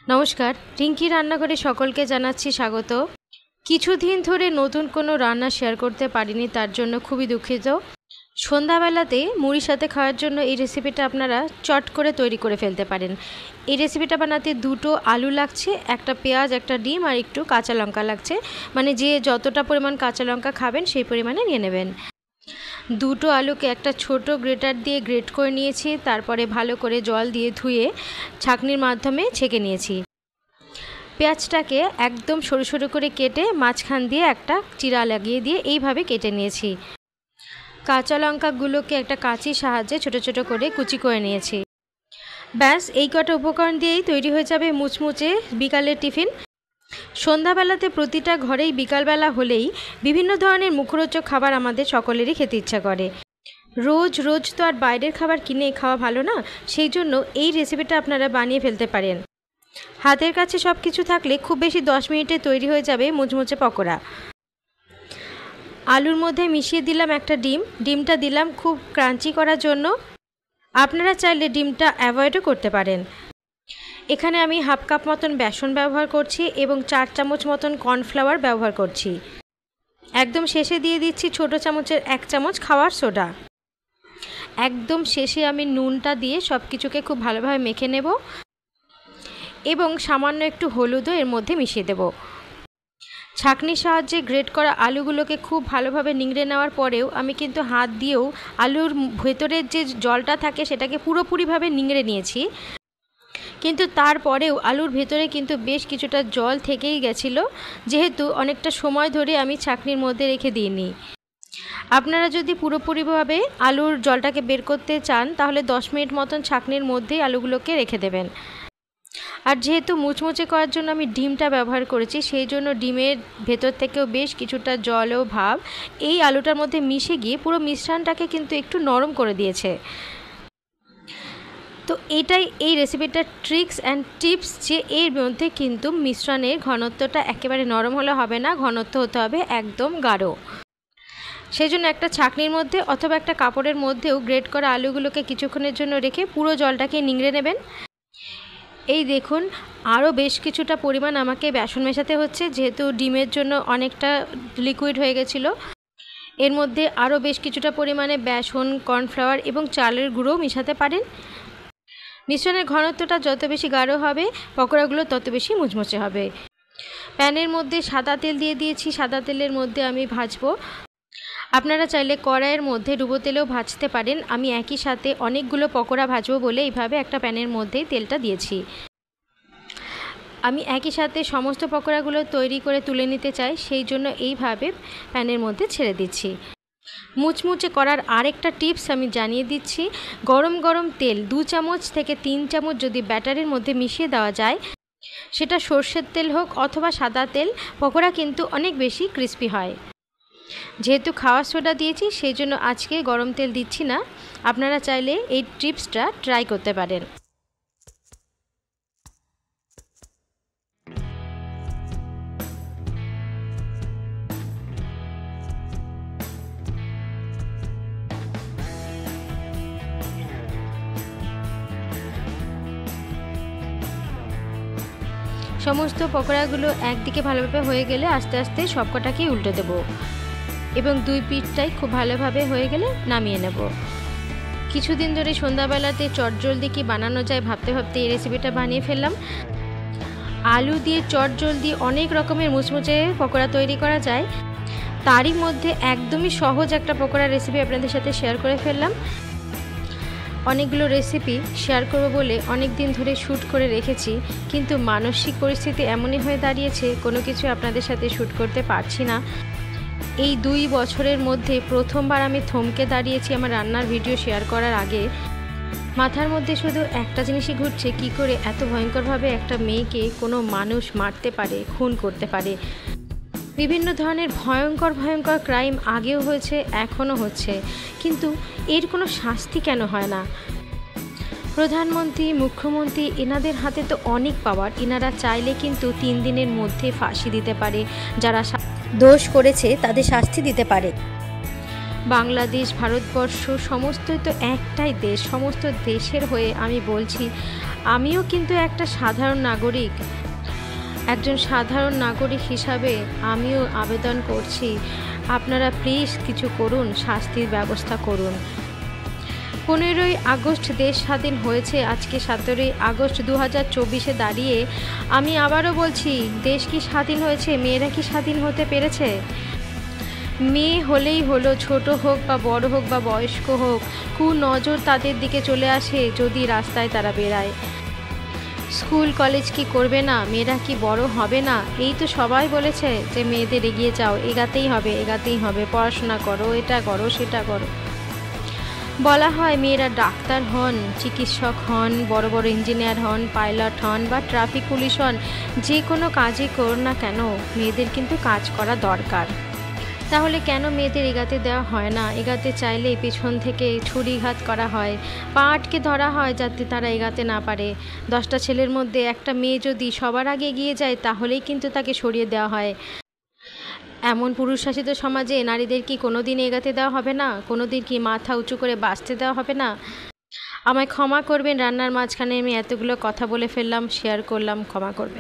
নমস্কার, রিঙ্কি রান্নাঘরে সকলকে জানাচ্ছি স্বাগত। কিছুদিন ধরে নতুন কোনো রান্না শেয়ার করতে পারিনি, তার জন্য খুবই দুঃখিত। সন্ধ্যাবেলাতে মুড়ির সাথে খাওয়ার জন্য এই রেসিপিটা আপনারা চট করে তৈরি করে ফেলতে পারেন। এই রেসিপিটা বানাতে দুটো আলু লাগছে, একটা পেঁয়াজ, একটা ডিম আর একটু কাঁচা লঙ্কা লাগছে। মানে যে যতটা পরিমাণ কাঁচা লঙ্কা খাবেন সেই পরিমাণে নিয়ে নেবেন। দুটো আলুকে একটা ছোট গ্রেটার দিয়ে গ্রেট করে নিয়েছি, তারপরে ভালো করে জল দিয়ে ধুয়ে ছাঁকনির মাধ্যমে ছেঁকে নিয়েছি। পেঁয়াজটাকে একদম সরু সরু করে কেটে মাঝখান দিয়ে একটা চিরা লাগিয়ে দিয়ে এইভাবে কেটে নিয়েছি। কাঁচা লঙ্কাগুলোকে একটা কাঁচির সাহায্যে ছোট ছোট করে কুচি করে নিয়েছি। ব্যাস, এই কটা উপকরণ দিয়েই তৈরি হয়ে যাবে মুচমুচে বিকালের টিফিন। সন্ধ্যাবেলাতে প্রতিটা ঘরেই বিকালবেলা হলেই বিভিন্ন ধরনের মুখরোচক খাবার আমাদের সকলেরই খেতে ইচ্ছা করে। রোজ রোজ তো আর বাইরের খাবার কিনে খাওয়া ভালো না, সেই জন্য এই রেসিপিটা আপনারা বানিয়ে ফেলতে পারেন। হাতের কাছে সব কিছু থাকলে খুব বেশি 10 মিনিটে তৈরি হয়ে যাবে মুচমুচে পকোড়া। আলুর মধ্যে মিশিয়ে দিলাম একটা ডিমটা দিলাম খুব ক্রাঞ্চি করার জন্য। আপনারা চাইলে ডিমটা অ্যাভয়েডও করতে পারেন। এখানে আমি হাফ কাপ মতন বেসন ব্যবহার করছি এবং 4 চামচ মতন কর্নফ্লাওয়ার ব্যবহার করছি। একদম শেষে দিয়ে দিচ্ছি ছোট চামচের 1 চামচ খাওয়ার সোডা। একদম শেষে আমি নুনটা দিয়ে সব কিছুকে খুব ভালোভাবে মেখে নেব এবং সামান্য একটু হলুদও এর মধ্যে মিশিয়ে দেব। ছাঁকনির সাহায্যে গ্রেট করা আলুগুলোকে খুব ভালোভাবে নিংড়ে নেওয়ার পরেও আমি কিন্তু হাত দিয়েও আলুর ভেতরের যে জলটা থাকে সেটাকে পুরোপুরিভাবে নিংড়ে নিয়েছি, কিন্তু তারপরেও আলুর ভেতরে কিন্তু বেশ কিছুটা জল থেকেই গেছিলো, যেহেতু অনেকটা সময় ধরে আমি ছাঁকনির মধ্যে রেখে দিইনি। আপনারা যদি পুরোপুরিভাবে আলুর জলটাকে বের করতে চান তাহলে 10 মিনিট মতন ছাঁকনির মধ্যেই আলুগুলোকে রেখে দেবেন। আর যেহেতু মুচমুচে করার জন্য আমি ডিমটা ব্যবহার করেছি, সেই জন্য ডিমের ভেতর থেকেও বেশ কিছুটা জল ও ভাব এই আলুটার মধ্যে মিশে গিয়ে পুরো মিশ্রণটাকে কিন্তু একটু নরম করে দিয়েছে। তো এটাই এই রেসিপিটার ট্রিক্স অ্যান্ড টিপস, যে এর মধ্যে কিন্তু মিশ্রণের ঘনত্বটা একেবারে নরম হলে হবে না, ঘনত্ব হতে হবে একদম গাঢ়। সেই জন্য একটা ছাঁকনির মধ্যে অথবা একটা কাপড়ের মধ্যেও গ্রেট করা আলুগুলোকে কিছুক্ষণের জন্য রেখে পুরো জলটাকে নিংড়ে নেবেন। এই দেখুন, আরও বেশ কিছুটা পরিমাণ আমাকে বেসন মেশাতে হচ্ছে, যেহেতু ডিমের জন্য অনেকটা লিকুইড হয়ে গেছিলো। এর মধ্যে আরও বেশ কিছুটা পরিমাণে বেসন, কর্নফ্লাওয়ার এবং চালের গুঁড়োও মেশাতে পারেন। মিশ্রণের ঘনত্বটা যত বেশি গাঢ় হবে পকোড়াগুলো তত বেশি মুচমুচে হবে। প্যানের মধ্যে সাদা তেল দিয়ে দিয়েছি, সাদা তেলের মধ্যে আমি ভাজবো। আপনারা চাইলে কড়াইয়ের মধ্যে ডুবো তেলেও ভাজতে পারেন। আমি একই সাথে অনেকগুলো পকোড়া ভাজবো বলে এইভাবে একটা প্যানের মধ্যেই তেলটা দিয়েছি। আমি একই সাথে সমস্ত পকোড়াগুলো তৈরি করে তুলে নিতে চাই, সেই জন্য এইভাবে প্যানের মধ্যে ছেড়ে দিচ্ছি। মুচমুচে করার আরেকটা টিপস আমি জানিয়ে দিচ্ছি। গরম গরম তেল 2 চামচ থেকে 3 চামচ যদি ব্যাটারের মধ্যে মিশিয়ে দেওয়া যায়, সেটা সর্ষের তেল হোক অথবা সাদা তেল, পকোড়া কিন্তু অনেক বেশি ক্রিস্পি হয়। যেহেতু খাওয়ার সোডা দিয়েছি সেই জন্য আজকে গরম তেল দিচ্ছি না। আপনারা চাইলে এই টিপসটা ট্রাই করতে পারেন। সমস্ত পকোড়াগুলো একদিকে ভালোভাবে হয়ে গেলে আস্তে আস্তে সবকটাকেই উল্টে দেব এবং 2 পিঠটাই খুব ভালোভাবে হয়ে গেলে নামিয়ে নেব। কিছুদিন ধরে সন্ধ্যাবেলাতে চটজলদি কি বানানো যায় ভাবতে ভাবতে এই রেসিপিটা বানিয়ে ফেললাম। আলু দিয়ে চটজলদি অনেক রকমের মুচমুচে পকোড়া তৈরি করা যায়, তারই মধ্যে একদমই সহজ একটা পকোড়া রেসিপি আপনাদের সাথে শেয়ার করে ফেললাম। অনেকগুলো রেসিপি শেয়ার করব বলে অনেক দিন ধরে শ্যুট করে রেখেছি, কিন্তু মানসিক পরিস্থিতি এমনই হয়ে দাঁড়িয়েছে কোনো কিছু আপনাদের সাথে শ্যুট করতে পারছি না। এই 2 বছরের মধ্যে প্রথমবার আমি থমকে দাঁড়িয়েছি আমার রান্নার ভিডিও শেয়ার করার আগে। মাথার মধ্যে শুধু একটা জিনিসই ঘুরছে, কী করে এত ভয়ঙ্করভাবে একটা মেয়েকে কোনো মানুষ মারতে পারে, খুন করতে পারে। বিভিন্ন ধরনের ভয়ঙ্কর ভয়ঙ্কর ক্রাইম আগেও হয়েছে, এখনও হচ্ছে, কিন্তু এর কোনো শাস্তি কেন হয় না? প্রধানমন্ত্রী, মুখ্যমন্ত্রী, এনাদের হাতে তো অনেক পাওয়ার। এনারা চাইলে কিন্তু 3 দিনের মধ্যে ফাঁসি দিতে পারে, যারা দোষ করেছে তাদের শাস্তি দিতে পারে। বাংলাদেশ, ভারতবর্ষ সমস্তই তো একটাই দেশ। সমস্ত দেশের হয়ে আমি বলছি, আমিও কিন্তু একটা সাধারণ নাগরিক, একজন সাধারণ নাগরিক হিসাবে আমিও আবেদন করছি, আপনারা প্লিজ কিছু করুন, শাস্তির ব্যবস্থা করুন। 15ই আগস্ট দেশ স্বাধীন হয়েছে, আজকে 17ই আগস্ট 2024-এ দাঁড়িয়ে আমি আবারও বলছি, দেশ কি স্বাধীন হয়েছে? মেয়েরা কি স্বাধীন হতে পেরেছে? মেয়ে হলেই হলো, ছোট হোক বা বড় হোক বা বয়স্ক হোক, কুনজর তাদের দিকে চলে আসে যদি রাস্তায় তারা বেরায়। স্কুল কলেজ কি করবে না? মেয়েরা কি বড় হবে না? এই তো সবাই বলেছে যে মেয়েদের এগিয়ে যাও, এগাতেই হবে, এগাতেই হবে, পড়াশোনা করো, এটা করো, সেটা করো। বলা হয় মেয়েরা ডাক্তার হন, চিকিৎসক হন, বড় বড় ইঞ্জিনিয়ার হন, পাইলট হন বা ট্রাফিক পুলিশ হন, যে কোনো কাজই করুন না কেন মেয়েদের কিন্তু কাজ করা দরকার। তাহলে কেন মেয়েদের এগাতে দেওয়া হয় না? এগাতে চাইলে পেছন থেকে ছুরিঘাত করা হয়, পা আটকে ধরা হয় যাতে তারা এগাতে না পারে। 10টা ছেলের মধ্যে একটা মেয়ে যদি সবার আগে এগিয়ে যায় তাহলেই কিন্তু তাকে সরিয়ে দেওয়া হয়। এমন পুরুষ শাসিত সমাজে নারীদের কি কোনো দিন এগাতে দেওয়া হবে না? কোনো দিন কি মাথা উঁচু করে বাঁচতে দেওয়া হবে না? আমায় ক্ষমা করবেন, রান্নার মাঝখানে আমি এতগুলো কথা বলে ফেললাম, শেয়ার করলাম, ক্ষমা করবেন।